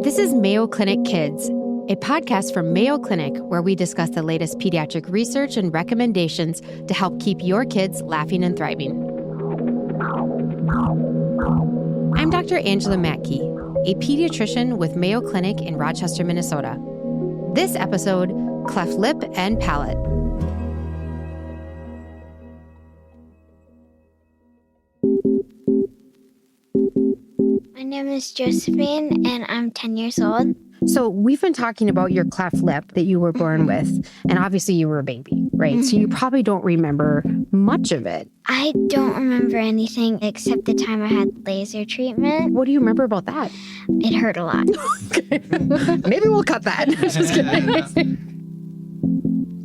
This is Mayo Clinic Kids, a podcast from Mayo Clinic where we discuss the latest pediatric research and recommendations to help keep your kids laughing and thriving. I'm Dr. Angela Matkey, a pediatrician with Mayo Clinic in Rochester, Minnesota. This episode, Cleft Lip and Palate. My name is Josephine, and I'm 10 years old. So we've been talking about your cleft lip that you were born with, and obviously you were a baby, right? Mm-hmm. So you probably don't remember much of it. I don't remember anything except the time I had laser treatment. What do you remember about that? It hurt a lot. Okay. Maybe we'll cut that. Just kidding.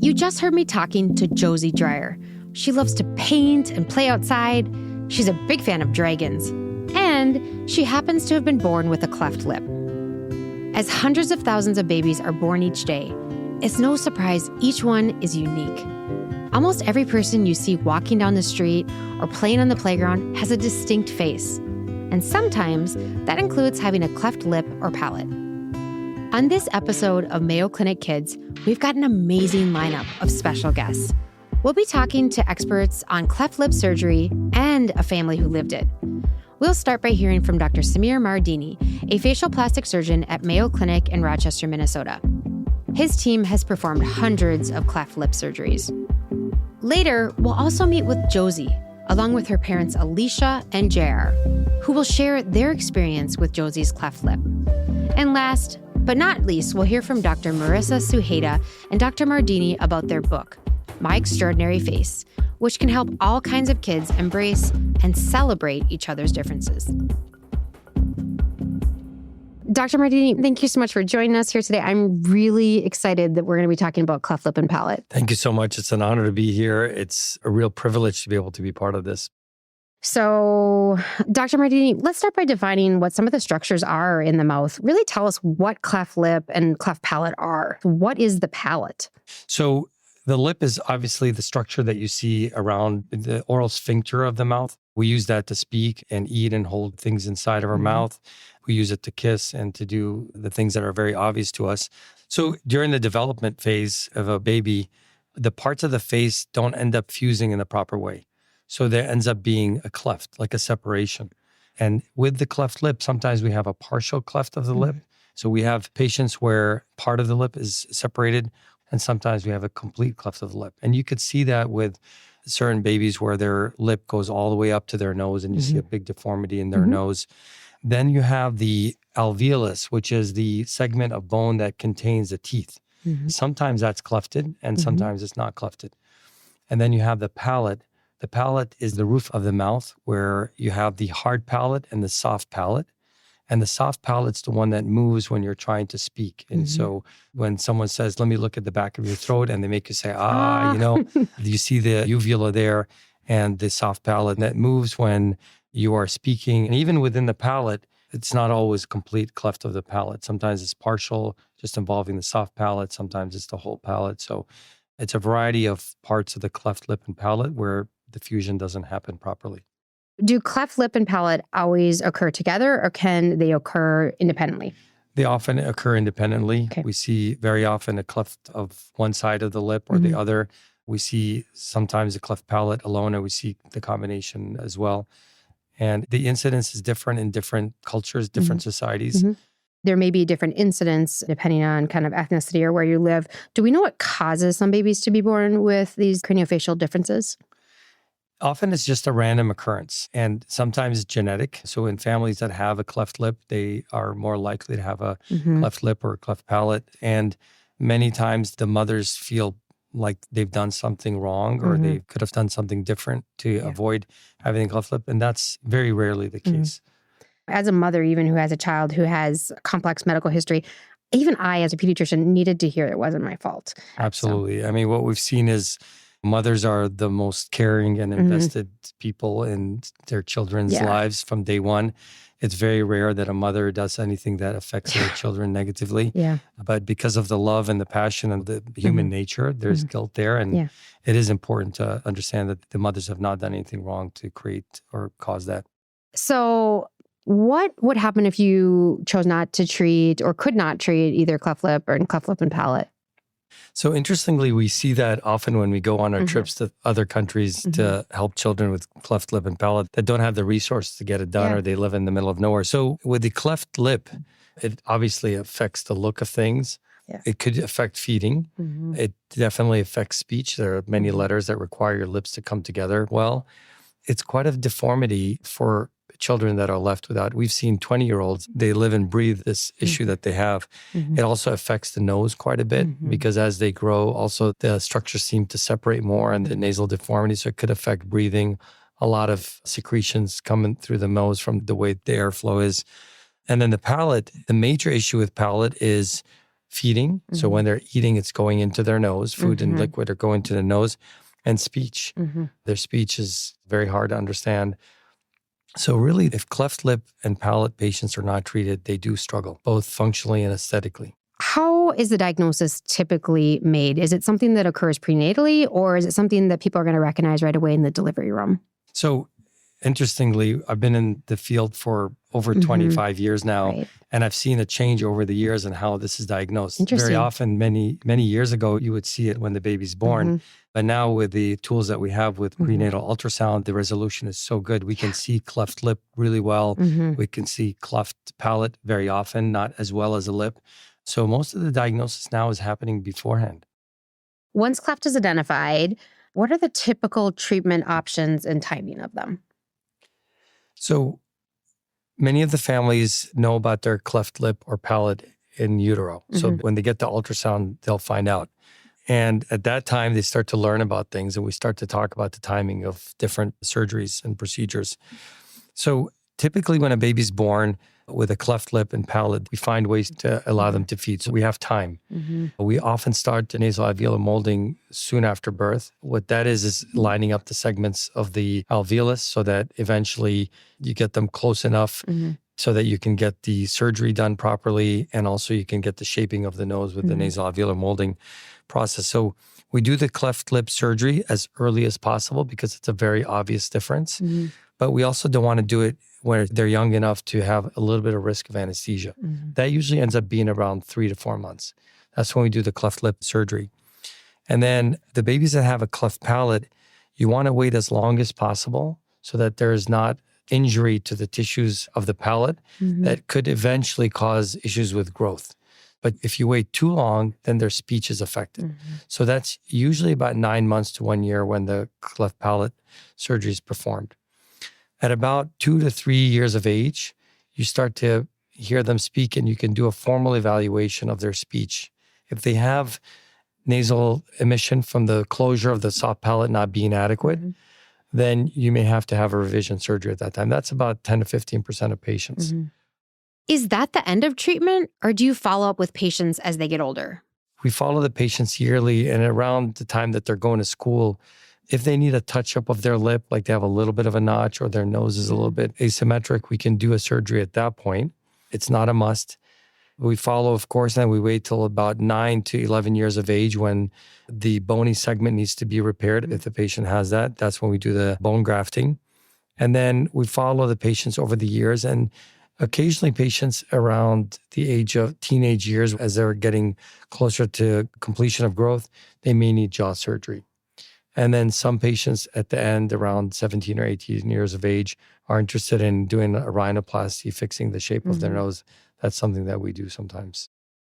You just heard me talking to Josie Dr. She loves to paint and play outside. She's a big fan of dragons. And she happens to have been born with a cleft lip. As hundreds of thousands of babies are born each day, it's no surprise each one is unique. Almost every person you see walking down the street or playing on the playground has a distinct face. And sometimes that includes having a cleft lip or palate. On this episode of Mayo Clinic Kids, we've got an amazing lineup of special guests. We'll be talking to experts on cleft lip surgery and a family who lived it. We'll start by hearing from Dr. Samir Mardini, a facial plastic surgeon at Mayo Clinic in Rochester, Minnesota. His team has performed hundreds of cleft lip surgeries. Later, we'll also meet with Josie, along with her parents Alicia and J.R, who will share their experience with Josie's cleft lip. And last, but not least, we'll hear from Dr. Marissa Suchyta and Dr. Mardini about their book, My Extraordinary Face, which can help all kinds of kids embrace and celebrate each other's differences. Dr. Mardini, thank you so much for joining us here today. I'm really excited that we're going to be talking about cleft lip and palate. Thank you so much. It's an honor to be here. It's a real privilege to be able to be part of this. So, Dr. Mardini, let's start by defining what some of the structures are in the mouth. Really tell us what cleft lip and cleft palate are. What is the palate? So, the lip is obviously the structure that you see around the oral sphincter of the mouth. We use that to speak and eat and hold things inside of our mouth. We use it to kiss and to do the things that are very obvious to us. So during the development phase of a baby, the parts of the face don't end up fusing in the proper way. So there ends up being a cleft, like a separation. And with the cleft lip, sometimes we have a partial cleft of the lip. So we have patients where part of the lip is separated, and sometimes we have a complete cleft of the lip. And you could see that with certain babies where their lip goes all the way up to their nose and you see a big deformity in their nose. Then you have the alveolus, which is the segment of bone that contains the teeth. Sometimes that's clefted and sometimes it's not clefted. And then you have the palate. The palate is the roof of the mouth where you have the hard palate and the soft palate. And the soft palate's the one that moves when you're trying to speak. And so when someone says, let me look at the back of your throat, and they make you say, you see the uvula there and the soft palate that moves when you are speaking. And even within the palate, it's not always complete cleft of the palate. Sometimes it's partial, just involving the soft palate. Sometimes it's the whole palate. So it's a variety of parts of the cleft lip and palate where the fusion doesn't happen properly. Do cleft lip and palate always occur together, or can they occur independently? They often occur independently. Okay. We see very often a cleft of one side of the lip or the other. We see sometimes a cleft palate alone, and we see the combination as well. And the incidence is different in different cultures, different societies. There may be different incidents depending on kind of ethnicity or where you live. Do we know what causes some babies to be born with these craniofacial differences? Often it's just a random occurrence, and sometimes it's genetic. So in families that have a cleft lip, they are more likely to have a cleft lip or a cleft palate. And many times the mothers feel like they've done something wrong or they could have done something different to avoid having a cleft lip. And that's very rarely the case. As a mother, even who has a child who has complex medical history, even I, as a pediatrician, needed to hear it wasn't my fault. Absolutely. So. I mean, what we've seen is mothers are the most caring and invested people in their children's lives from day one. It's very rare that a mother does anything that affects their children negatively. But because of the love and the passion and the human nature, there's guilt there. And it is important to understand that the mothers have not done anything wrong to create or cause that. So What would happen if you chose not to treat or could not treat either cleft lip or cleft lip and palate? So interestingly, we see that often when we go on our trips to other countries to help children with cleft lip and palate that don't have the resources to get it done or they live in the middle of nowhere. So with the cleft lip, it obviously affects the look of things. Yeah. It could affect feeding. It definitely affects speech. There are many letters that require your lips to come together well. It's quite a deformity for children that are left without. We've seen 20-year-olds, they live and breathe this issue that they have. It also affects the nose quite a bit because as they grow, also the structures seem to separate more and the nasal deformity. So it could affect breathing. A lot of secretions coming through the nose from the way the airflow is. And then the palate, the major issue with palate is feeding. So when they're eating, it's going into their nose. Food and liquid are going to the nose. And speech. Their speech is very hard to understand. So really, if cleft lip and palate patients are not treated, they do struggle, both functionally and aesthetically. How is the diagnosis typically made? Is it something that occurs prenatally, or is it something that people are going to recognize right away in the delivery room? So interestingly, I've been in the field for over 25 years now, and I've seen a change over the years in how this is diagnosed. Very often, many years ago, you would see it when the baby's born. But now with the tools that we have with prenatal ultrasound, the resolution is so good. We can see cleft lip really well. We can see cleft palate very often, not as well as a lip. So most of the diagnosis now is happening beforehand. Once cleft is identified, what are the typical treatment options and timing of them? So many of the families know about their cleft lip or palate in utero. So when they get the ultrasound, they'll find out. And at that time, they start to learn about things and we start to talk about the timing of different surgeries and procedures. So typically when a baby's born with a cleft lip and palate, we find ways to allow them to feed. So we have time. We often start the nasal alveolar molding soon after birth. What that is lining up the segments of the alveolus so that eventually you get them close enough so that you can get the surgery done properly and also you can get the shaping of the nose with the nasal alveolar molding process. So we do the cleft lip surgery as early as possible because it's a very obvious difference. But we also don't want to do it when they're young enough to have a little bit of risk of anesthesia. That usually ends up being around 3 to 4 months. That's when we do the cleft lip surgery. And then the babies that have a cleft palate, you want to wait as long as possible so that there is not injury to the tissues of the palate that could eventually cause issues with growth. But if you wait too long, then their speech is affected. So that's usually about 9 months to 1 year when the cleft palate surgery is performed. At about 2 to 3 years of age, you start to hear them speak and you can do a formal evaluation of their speech. If they have nasal emission from the closure of the soft palate not being adequate, then you may have to have a revision surgery at that time. That's about 10 to 15% of patients. Is that the end of treatment, or do you follow up with patients as they get older? We follow the patients yearly, and around the time that they're going to school, if they need a touch-up of their lip, like they have a little bit of a notch or their nose is a little bit asymmetric, we can do a surgery at that point. It's not a must. We follow, of course, and we wait till about 9 to 11 years of age when the bony segment needs to be repaired. If the patient has that, that's when we do the bone grafting. And then we follow the patients over the years, and occasionally patients around the age of teenage years, as they're getting closer to completion of growth, they may need jaw surgery. And then some patients at the end, around 17 or 18 years of age, are interested in doing a rhinoplasty, fixing the shape of their nose. That's something that we do sometimes.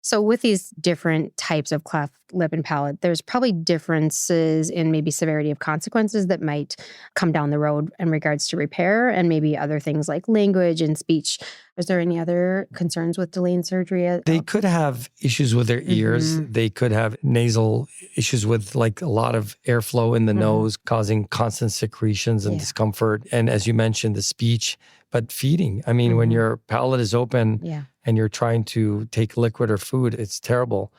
So with these different types of cleft lip and palate, there's probably differences in maybe severity of consequences that might come down the road in regards to repair and maybe other things like language and speech. Is there any other concerns with delaying surgery? They could have issues with their ears. They could have nasal issues with like a lot of airflow in the nose, causing constant secretions and discomfort. And as you mentioned, the speech, but feeding. I mean, when your palate is open and you're trying to take liquid or food, it's terrible.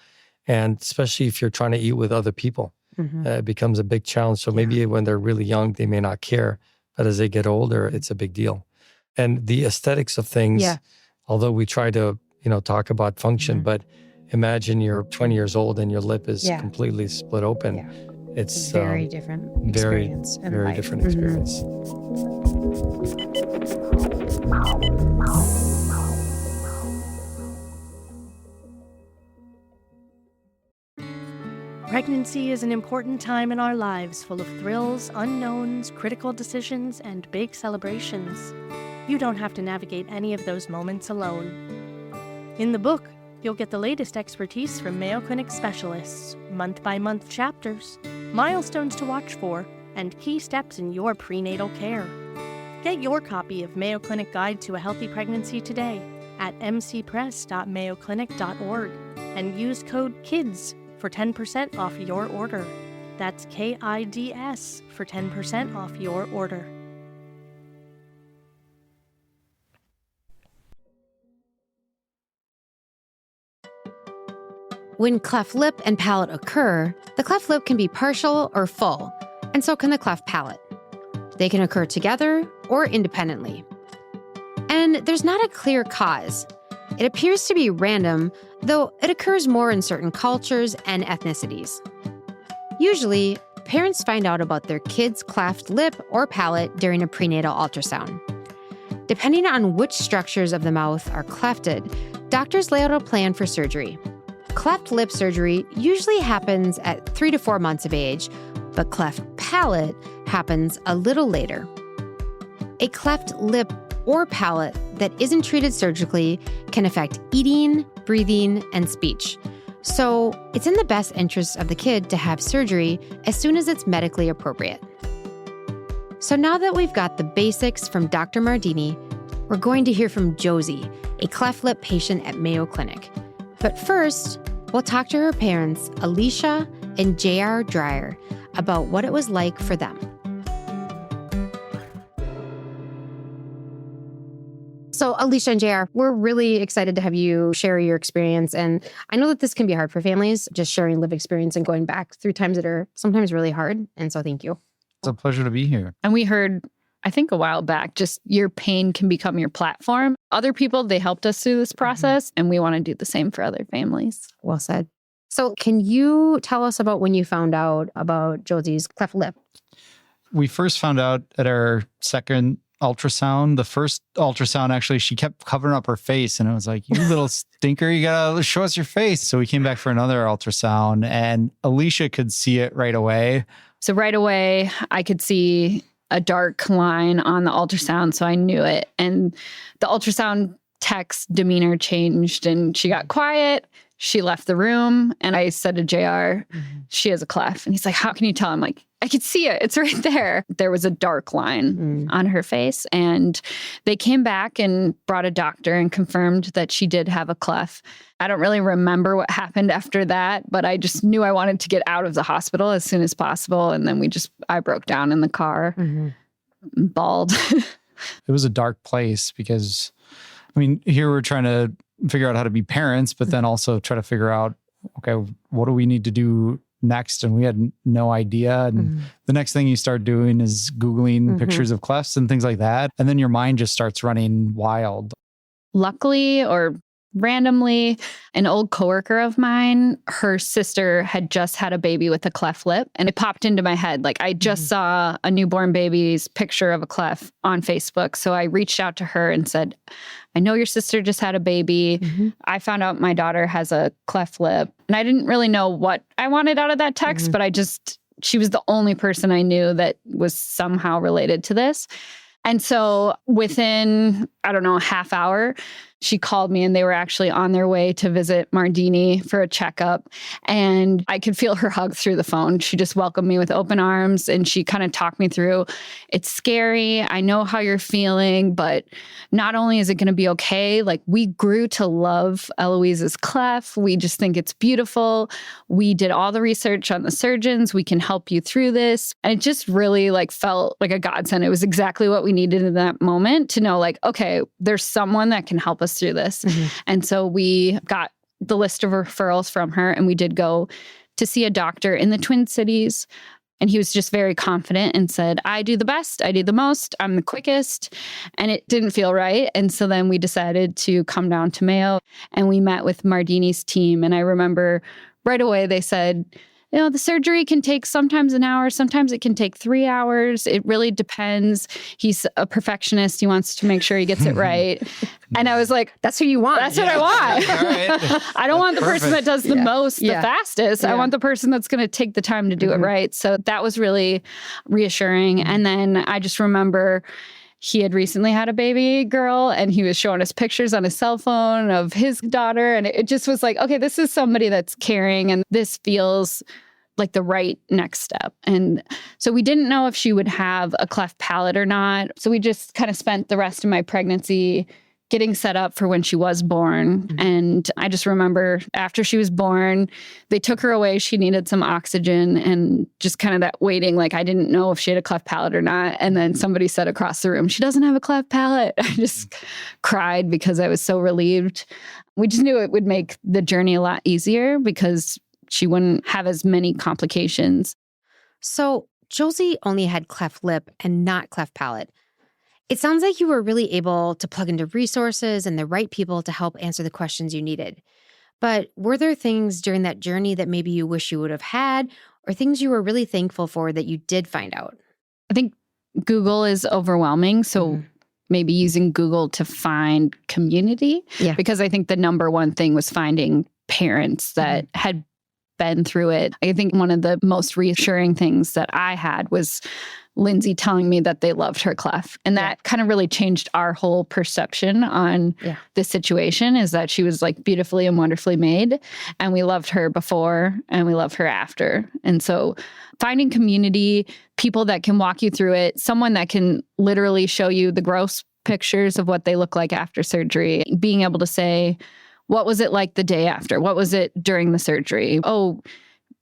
And especially if you're trying to eat with other people, it becomes a big challenge. So maybe when they're really young, they may not care. But as they get older, it's a big deal. And the aesthetics of things, although we try to, talk about function, but imagine you're 20 years old and your lip is completely split open. It's very different experience. Very different experience. Pregnancy is an important time in our lives, full of thrills, unknowns, critical decisions, and big celebrations. You don't have to navigate any of those moments alone. In the book, you'll get the latest expertise from Mayo Clinic specialists, month-by-month chapters, milestones to watch for, and key steps in your prenatal care. Get your copy of Mayo Clinic Guide to a Healthy Pregnancy today at mcpress.mayoclinic.org and use code KIDS for 10% off your order. That's KIDS for 10% off your order. When cleft lip and palate occur, the cleft lip can be partial or full, and so can the cleft palate. They can occur together or independently. And there's not a clear cause. It appears to be random, though it occurs more in certain cultures and ethnicities. Usually, parents find out about their kid's cleft lip or palate during a prenatal ultrasound. Depending on which structures of the mouth are clefted, doctors lay out a plan for surgery. Cleft lip surgery usually happens at 3 to 4 months of age, but cleft palate happens a little later. A cleft lip or palate that isn't treated surgically can affect eating, breathing, and speech. So it's in the best interest of the kid to have surgery as soon as it's medically appropriate. So now that we've got the basics from Dr. Mardini, we're going to hear from Josie, a cleft lip patient at Mayo Clinic. But first, we'll talk to her parents, Alicia and J.R. Dyer, about what it was like for them. So Alicia and J.R., we're really excited to have you share your experience. And I know that this can be hard for families, just sharing lived experience and going back through times that are sometimes really hard. And so thank you. It's a pleasure to be here. And we heard, I think a while back, just your pain can become your platform. Other people, they helped us through this process, and we want to do the same for other families. Well said. So can you tell us about when you found out about Josie's cleft lip? We first found out at our second ultrasound. The first ultrasound, actually, she kept covering up her face, and I was like, you little stinker, you gotta show us your face. So we came back for another ultrasound, and Alicia could see it right away. So right away, I could see a dark line on the ultrasound, so I knew it. And the ultrasound tech's demeanor changed, and she got quiet. She left the room, and I said to JR, she has a cleft. And he's like, how can you tell? I'm like, I could see it. It's right there. There was a dark line on her face. And they came back and brought a doctor and confirmed that she did have a cleft. I don't really remember what happened after that, but I just knew I wanted to get out of the hospital as soon as possible. And then I broke down in the car, bawled. It was a dark place because, I mean, here we're trying to figure out how to be parents, but then also try to figure out, okay, what do we need to do next? And we had no idea. And the next thing you start doing is Googling pictures of clefts and things like that. And then your mind just starts running wild. Luckily, or randomly, an old coworker of mine, her sister had just had a baby with a cleft lip, and it popped into my head. Like, I just saw a newborn baby's picture of a cleft on Facebook. So I reached out to her and said, I know your sister just had a baby. I found out my daughter has a cleft lip. And I didn't really know what I wanted out of that text, but she was the only person I knew that was somehow related to this. And so within, I don't know, a half hour, she called me, and they were actually on their way to visit Mardini for a checkup. And I could feel her hug through the phone. She just welcomed me with open arms, and she kind of talked me through, it's scary. I know how you're feeling, but not only is it going to be okay, like, we grew to love Eloise's cleft. We just think it's beautiful. We did all the research on the surgeons. We can help you through this. And it just really felt like a godsend. It was exactly what we needed in that moment to know, okay, there's someone that can help us through this. And so we got the list of referrals from her, and we did go to see a doctor in the Twin Cities. And he was just very confident and said, I do the best, I do the most, I'm the quickest. And it didn't feel right. And so then we decided to come down to Mayo, and we met with Mardini's team. And I remember right away they said, the surgery can take sometimes an hour, sometimes it can take 3 hours. It really depends. He's a perfectionist. He wants to make sure he gets it right. And I was like, That's who you want. that's what I want. All right. I don't want the person that does the most, the Yeah. fastest. I Yeah. want the person that's going to take the time to do it right. So that was really reassuring. And then I just remember he had recently had a baby girl and he was showing us pictures on his cell phone of his daughter. And it just was like, okay, this is somebody that's caring and this feels like the right next step. And so we didn't know if she would have a cleft palate or not. So we just kind of spent the rest of my pregnancy getting set up for when she was born. And I just remember after she was born, they took her away. She needed some oxygen and just kind of that waiting, like I didn't know if she had a cleft palate or not. And then somebody said across the room, she doesn't have a cleft palate. I just cried because I was so relieved. We just knew it would make the journey a lot easier because she wouldn't have as many complications. So Josie only had cleft lip and not cleft palate. It sounds like you were really able to plug into resources and the right people to help answer the questions you needed. But were there things during that journey that maybe you wish you would have had, or things you were really thankful for that you did find out? I think Google is overwhelming. So maybe using Google to find community. Yeah. Because I think the number one thing was finding parents that had been through it. I think one of the most reassuring things that I had was Lindsay telling me that they loved her cleft. And that kind of really changed our whole perception on the situation, is that she was like beautifully and wonderfully made. And we loved her before and we love her after. And so finding community, people that can walk you through it, someone that can literally show you the gross pictures of what they look like after surgery, being able to say, what was it like the day after? What was it during the surgery? Oh,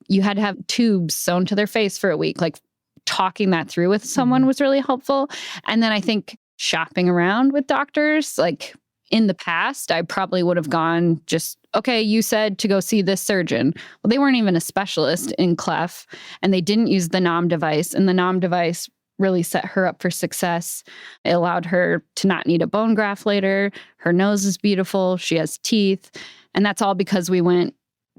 you had to have tubes sewn to their face for a week. Like talking that through with someone was really helpful. And then I think shopping around with doctors, like in the past, I probably would have gone just, okay, you said to go see this surgeon. Well, they weren't even a specialist in cleft and they didn't use the NOM device. And the NOM device really set her up for success. It allowed her to not need a bone graft later. Her nose is beautiful. She has teeth. And that's all because we went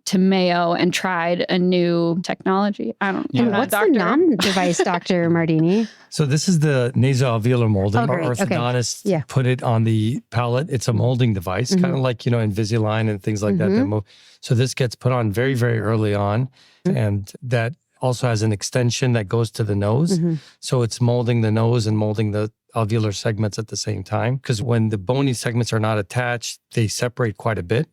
to Mayo and tried a new technology. I don't know. And what's the NOM device, Dr. Mardini? So this is the nasoalveolar molding. Oh, Our great. Okay. orthodontist put it on the palate. It's a molding device, kind of like, Invisalign and things like that. So this gets put on very, very early on. And that also has an extension that goes to the nose. So it's molding the nose and molding the alveolar segments at the same time. Because when the bony segments are not attached, they separate quite a bit.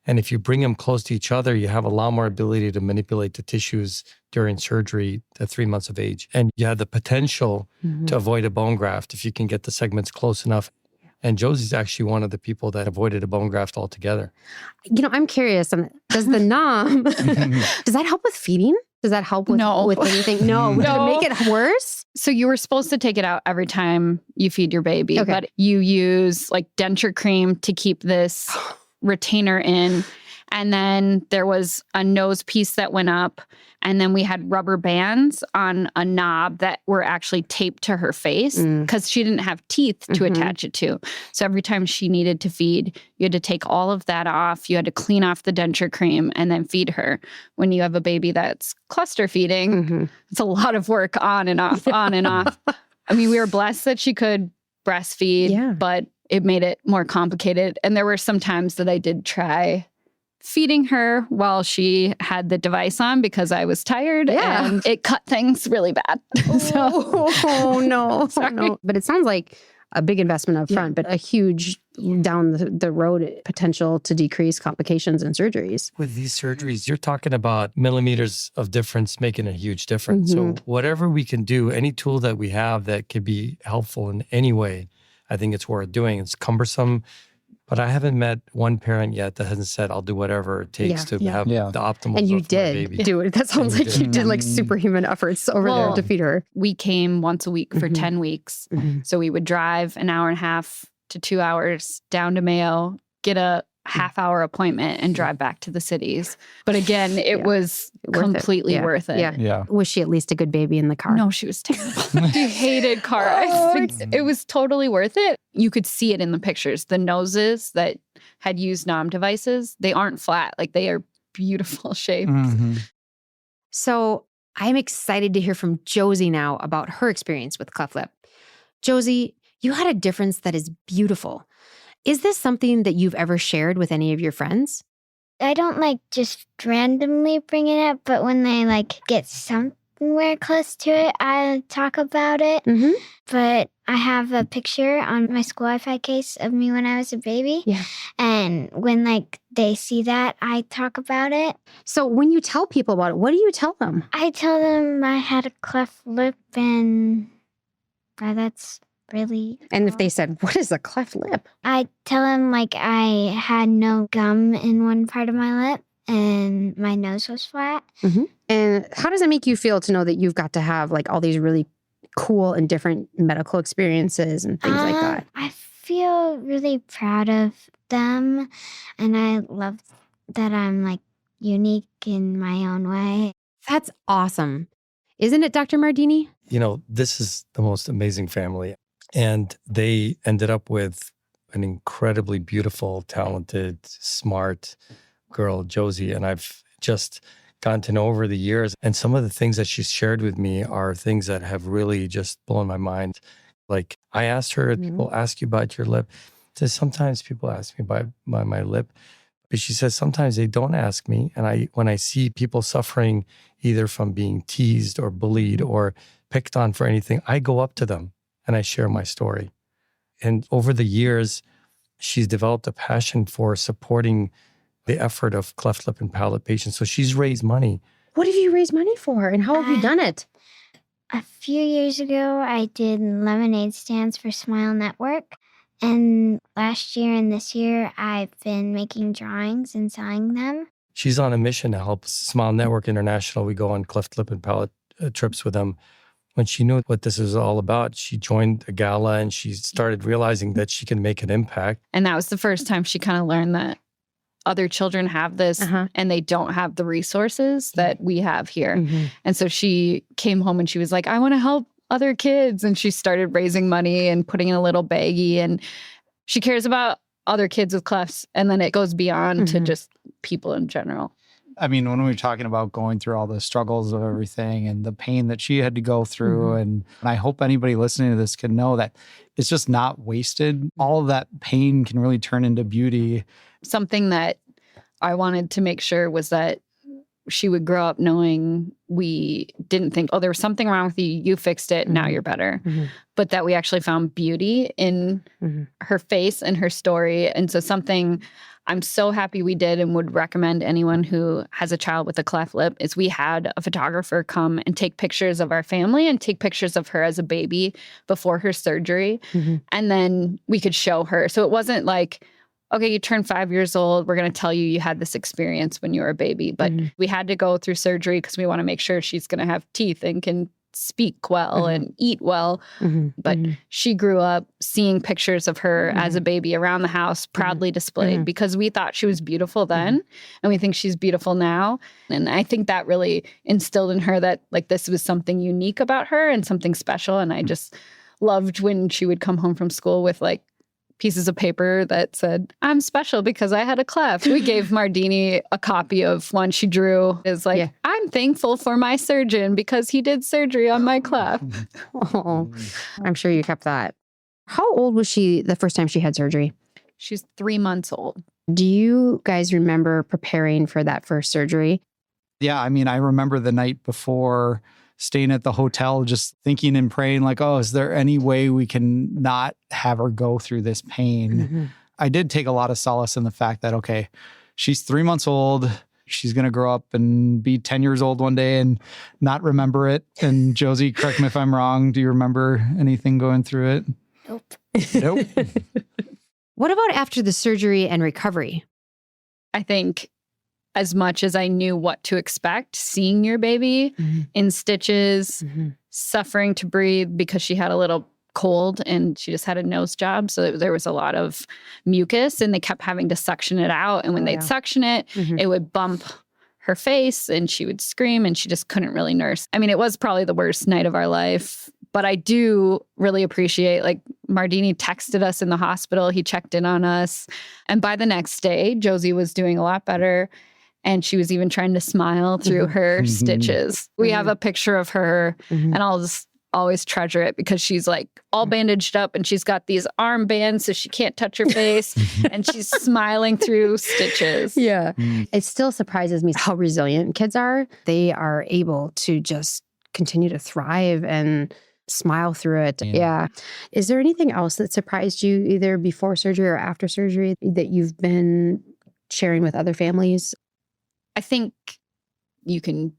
And if you bring them close to each other, you have a lot more ability to manipulate the tissues during surgery at 3 months of age. And you have the potential to avoid a bone graft if you can get the segments close enough. And Josie's actually one of the people that avoided a bone graft altogether. I'm curious. Does the NOM, does that help with feeding? Does that help with, with anything? No. Would it make it worse? So you were supposed to take it out every time you feed your baby, but you use like denture cream to keep this retainer in. And then there was a nose piece that went up. And then we had rubber bands on a knob that were actually taped to her face because she didn't have teeth to attach it to. So every time she needed to feed, you had to take all of that off. You had to clean off the denture cream and then feed her. When you have a baby that's cluster feeding, it's a lot of work on and off, on and off. I mean, we were blessed that she could breastfeed, but it made it more complicated. And there were some times that I did try feeding her while she had the device on because I was tired and it cut things really bad. Oh, no. Sorry. No. But it sounds like a big investment up front, but a huge down the road potential to decrease complications and surgeries. With these surgeries, you're talking about millimeters of difference making a huge difference. So whatever we can do, any tool that we have that could be helpful in any way, I think it's worth doing. It's cumbersome, but I haven't met one parent yet that hasn't said, I'll do whatever it takes to have the optimal And you growth for my did baby. do it. That sounds like you did like superhuman efforts over there to feed her. We came once a week for 10 weeks. So we would drive an hour and a half to 2 hours down to Mayo, get a half-hour appointment and drive back to the cities. But again, it was completely worth it. Yeah. Was she at least a good baby in the car? No, she was terrible. She hated car rides. It was totally worth it. You could see it in the pictures. The noses that had used NOM devices, they aren't flat. Like they are beautiful shape. So I'm excited to hear from Josie now about her experience with cleft lip. Josie, you had a difference that is beautiful. Is this something that you've ever shared with any of your friends? I don't just randomly bring it up, but when they get somewhere close to it, I talk about it. Mm-hmm. But I have a picture on my school Wi-Fi case of me when I was a baby. Yeah. And when they see that, I talk about it. So when you tell people about it, what do you tell them? I tell them I had a cleft lip and that's really... And if they said, what is a cleft lip? I tell them I had no gum in one part of my lip and my nose was flat. Mm-hmm. And how does it make you feel to know that you've got to have all these really cool and different medical experiences and things like that? I feel really proud of them, and I love that I'm unique in my own way. That's awesome. Isn't it, Dr. Mardini? This is the most amazing family. And they ended up with an incredibly beautiful, talented, smart girl, Josie. And I've just gotten to know over the years. And some of the things that she's shared with me are things that have really just blown my mind. I asked her, people ask you about your lip. She says, sometimes people ask me about my lip. But she says, sometimes they don't ask me. And when I see people suffering either from being teased or bullied or picked on for anything, I go up to them and I share my story. And over the years, she's developed a passion for supporting the effort of cleft lip and palate patients. So she's raised money. What have you raised money for and how have you done it? A few years ago, I did lemonade stands for Smile Network. And last year and this year, I've been making drawings and selling them. She's on a mission to help Smile Network International. We go on cleft lip and palate trips with them. When she knew what this was all about, she joined a gala and she started realizing that she can make an impact. And that was the first time she kind of learned that other children have this and they don't have the resources that we have here. Mm-hmm. And so she came home and she was like, I want to help other kids. And she started raising money and putting in a little baggie. And she cares about other kids with clefts. And then it goes beyond to just people in general. I mean, when we were talking about going through all the struggles of everything and the pain that she had to go through, and I hope anybody listening to this can know that it's just not wasted. All of that pain can really turn into beauty. Something that I wanted to make sure was that she would grow up knowing we didn't think, oh, there was something wrong with you, you fixed it, now you're better. But that we actually found beauty in her face and her story. And so something I'm so happy we did and would recommend anyone who has a child with a cleft lip is we had a photographer come and take pictures of our family and take pictures of her as a baby before her surgery. And then we could show her. So it wasn't like, okay, you turned 5 years old. We're going to tell you had this experience when you were a baby. But we had to go through surgery because we want to make sure she's going to have teeth and can speak well and eat well. But she grew up seeing pictures of her as a baby around the house, proudly displayed, because we thought she was beautiful then and we think she's beautiful now. And I think that really instilled in her that this was something unique about her and something special. And I just loved when she would come home from school with pieces of paper that said, I'm special because I had a cleft. We gave Mardini a copy of one she drew. It's I'm thankful for my surgeon because he did surgery on my cleft. Oh, I'm sure you kept that. How old was she the first time she had surgery? She's 3 months old. Do you guys remember preparing for that first surgery? Yeah, I mean, I remember the night before staying at the hotel, just thinking and praying is there any way we can not have her go through this pain? I did take a lot of solace in the fact that, okay, she's 3 months old. She's going to grow up and be 10 years old one day and not remember it. And Josie, correct me if I'm wrong. Do you remember anything going through it? Nope. What about after the surgery and recovery? I think as much as I knew what to expect, seeing your baby in stitches, suffering to breathe because she had a little cold and she just had a nose job. So there was a lot of mucus and they kept having to suction it out. And when they'd suction it, it would bump her face and she would scream and she just couldn't really nurse. I mean, it was probably the worst night of our life. But I do really appreciate, Mardini texted us in the hospital. He checked in on us. And by the next day, Josie was doing a lot better. And she was even trying to smile through her stitches. We have a picture of her, and I'll just always treasure it because she's like all bandaged up and she's got these armbands so she can't touch her face and she's smiling through stitches. Yeah. It still surprises me how resilient kids are. They are able to just continue to thrive and smile through it. Yeah. Is there anything else that surprised you either before surgery or after surgery that you've been sharing with other families? I think you can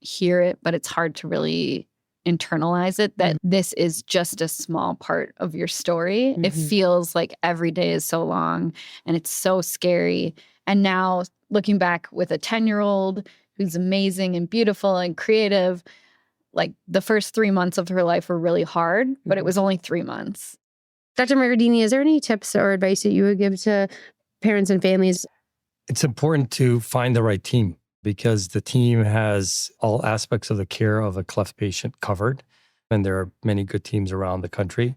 hear it, but it's hard to really internalize it that this is just a small part of your story. It feels like every day is so long and it's so scary. And now looking back with a 10-year-old who's amazing and beautiful and creative, like the first 3 months of her life were really hard, but it was only 3 months. Dr. Mardini, is there any tips or advice that you would give to parents and families? It's important to find the right team, because the team has all aspects of the care of a cleft patient covered. And there are many good teams around the country.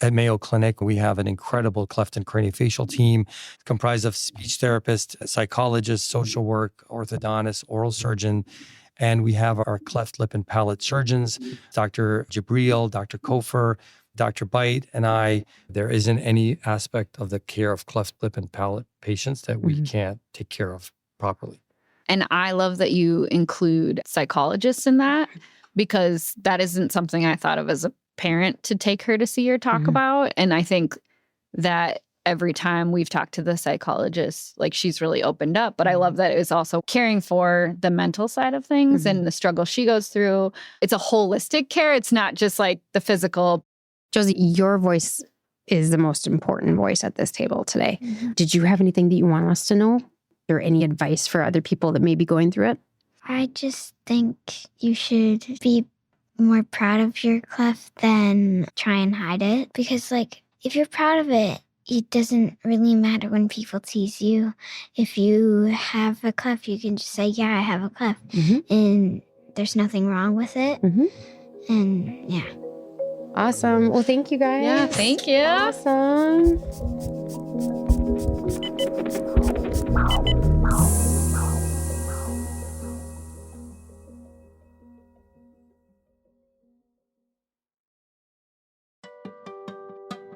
At Mayo Clinic, we have an incredible cleft and craniofacial team comprised of speech therapists, psychologists, social work, orthodontist, oral surgeon. And we have our cleft lip and palate surgeons, Dr. Jibril, Dr. Kofer, Dr. Bite, and I. There isn't any aspect of the care of cleft lip and palate patients that we can't take care of properly. And I love that you include psychologists in that, because that isn't something I thought of as a parent to take her to see or talk about. And I think that every time we've talked to the psychologist, like she's really opened up. But I love that it was also caring for the mental side of things and the struggle she goes through. It's a holistic care. It's not just like the physical. Josie, your voice is the most important voice at this table today. Did you have anything that you want us to know? Or any advice for other people that may be going through it? I just think you should be more proud of your cleft than try and hide it. Because, like, if you're proud of it, it doesn't really matter when people tease you. If you have a cleft, you can just say, yeah, I have a cleft. And there's nothing wrong with it. And yeah. Awesome. Well, thank you guys. Yeah, thank you. Awesome.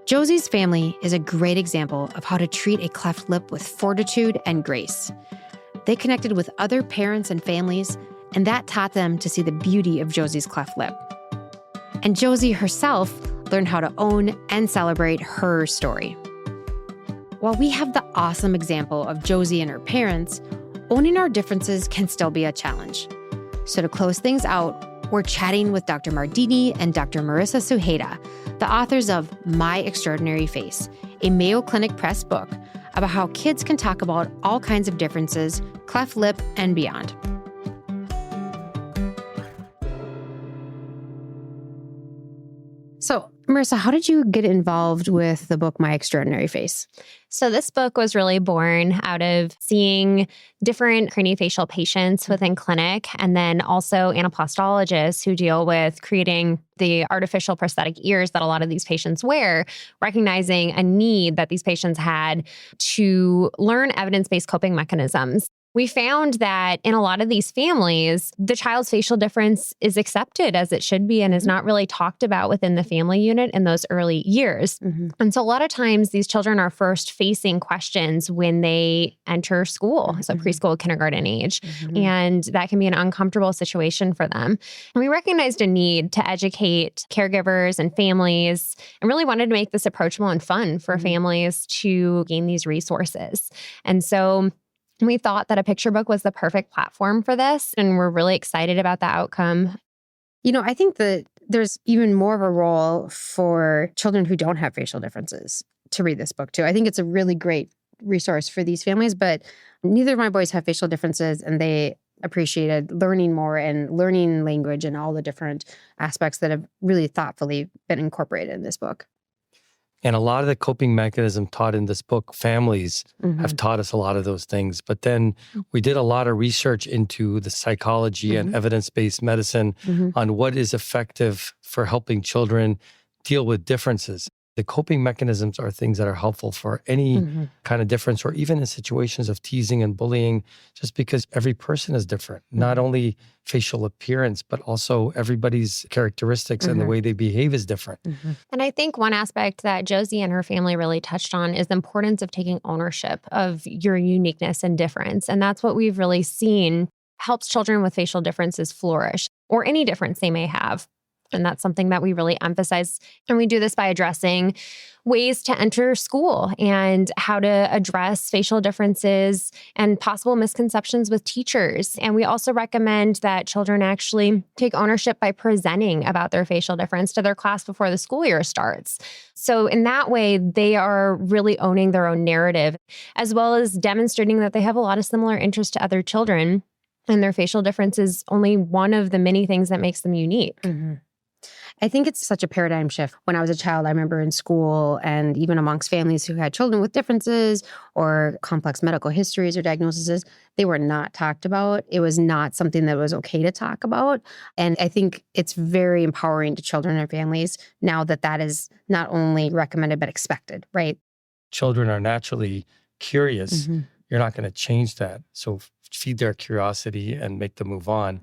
Josie's family is a great example of how to treat a cleft lip with fortitude and grace. They connected with other parents and families, and that taught them to see the beauty of Josie's cleft lip. And Josie herself learned how to own and celebrate her story. While we have the awesome example of Josie and her parents, owning our differences can still be a challenge. So to close things out, we're chatting with Dr. Mardini and Dr. Marissa Suchyta, the authors of My Extraordinary Face, a Mayo Clinic Press book about how kids can talk about all kinds of differences, cleft lip and beyond. So, Marissa, how did you get involved with the book My Extraordinary Face? So this book was really born out of seeing different craniofacial patients within clinic, and then also anaplastologists who deal with creating the artificial prosthetic ears that a lot of these patients wear, recognizing a need that these patients had to learn evidence-based coping mechanisms. We found that in a lot of these families, the child's facial difference is accepted as it should be and is not really talked about within the family unit in those early years. And so a lot of times these children are first facing questions when they enter school, so preschool, kindergarten age. And that can be an uncomfortable situation for them. And we recognized a need to educate caregivers and families and really wanted to make this approachable and fun for families to gain these resources. And so we thought that a picture book was the perfect platform for this, and we're really excited about the outcome. You know, I think that there's even more of a role for children who don't have facial differences to read this book too. I think it's a really great resource for these families, but neither of my boys have facial differences, and they appreciated learning more and learning language and all the different aspects that have really thoughtfully been incorporated in this book. And a lot of the coping mechanism taught in this book, families have taught us a lot of those things. But then we did a lot of research into the psychology and evidence-based medicine on what is effective for helping children deal with differences. The coping mechanisms are things that are helpful for any kind of difference, or even in situations of teasing and bullying, just because every person is different. Not only facial appearance, but also everybody's characteristics and the way they behave is different. And I think one aspect that Josie and her family really touched on is the importance of taking ownership of your uniqueness and difference. And that's what we've really seen helps children with facial differences flourish, or any difference they may have. And that's something that we really emphasize. And we do this by addressing ways to enter school and how to address facial differences and possible misconceptions with teachers. And we also recommend that children actually take ownership by presenting about their facial difference to their class before the school year starts. So in that way, they are really owning their own narrative, as well as demonstrating that they have a lot of similar interests to other children. And their facial difference is only one of the many things that makes them unique. I think it's such a paradigm shift. When I was a child, I remember in school and even amongst families who had children with differences or complex medical histories or diagnoses, they were not talked about. It was not something that was okay to talk about. And I think it's very empowering to children and families now that that is not only recommended, but expected, right? Children are naturally curious. You're not going to change that. So feed their curiosity and make them move on.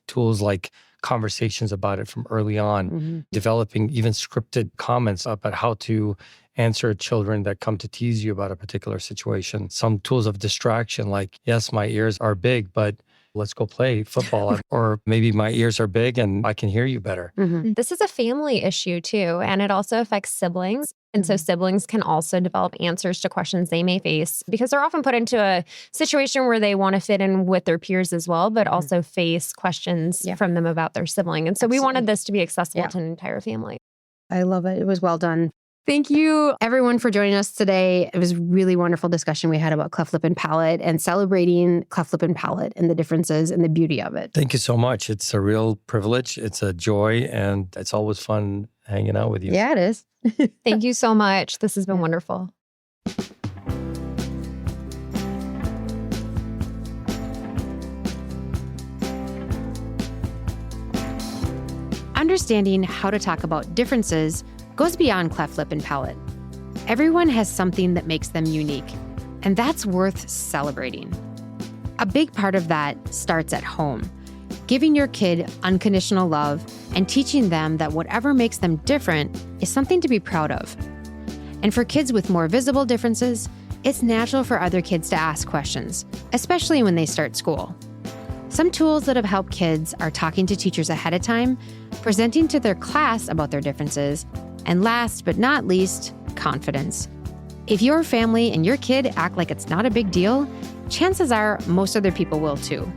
Tools like conversations about it from early on, developing even scripted comments about how to answer children that come to tease you about a particular situation. Some tools of distraction like, yes, my ears are big, but let's go play football. Or maybe my ears are big and I can hear you better. This is a family issue too, and it also affects siblings. And so siblings can also develop answers to questions they may face because they're often put into a situation where they want to fit in with their peers as well, but also face questions from them about their sibling. And so we wanted this to be accessible to an entire family. I love it. It was well done. Thank you, everyone, for joining us today. It was a really wonderful discussion we had about cleft lip and palate and celebrating cleft lip and palate and the differences and the beauty of it. Thank you so much. It's a real privilege. It's a joy, and it's always fun hanging out with you. Yeah, it is. Thank you so much. This has been wonderful. Understanding how to talk about differences goes beyond cleft lip and palate. Everyone has something that makes them unique, and that's worth celebrating. A big part of that starts at home, giving your kid unconditional love and teaching them that whatever makes them different is something to be proud of. And for kids with more visible differences, it's natural for other kids to ask questions, especially when they start school. Some tools that have helped kids are talking to teachers ahead of time, presenting to their class about their differences, and last but not least, confidence. If your family and your kid act like it's not a big deal, chances are most other people will too.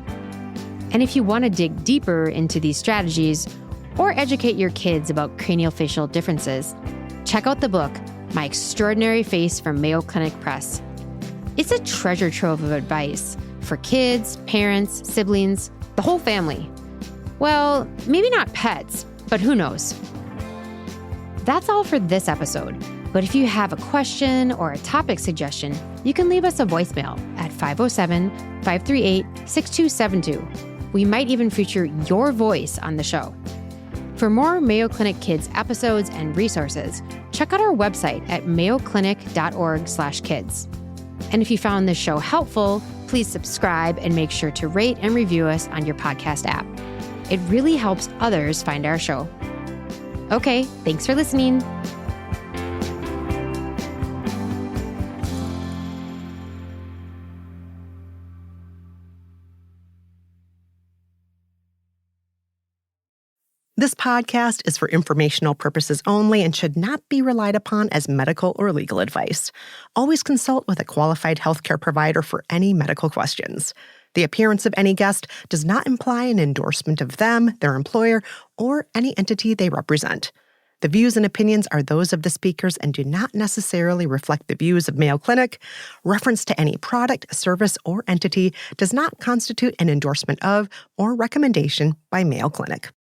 And if you want to dig deeper into these strategies or educate your kids about craniofacial differences, check out the book, My Extraordinary Face from Mayo Clinic Press. It's a treasure trove of advice for kids, parents, siblings, the whole family. Well, maybe not pets, but who knows? That's all for this episode. But if you have a question or a topic suggestion, you can leave us a voicemail at 507-538-6272. We might even feature your voice on the show. For more Mayo Clinic Kids episodes and resources, check out our website at mayoclinic.org/kids. And if you found this show helpful, please subscribe and make sure to rate and review us on your podcast app. It really helps others find our show. Okay, thanks for listening. This podcast is for informational purposes only and should not be relied upon as medical or legal advice. Always consult with a qualified healthcare provider for any medical questions. The appearance of any guest does not imply an endorsement of them, their employer, or any entity they represent. The views and opinions are those of the speakers and do not necessarily reflect the views of Mayo Clinic. Reference to any product, service, or entity does not constitute an endorsement of or recommendation by Mayo Clinic.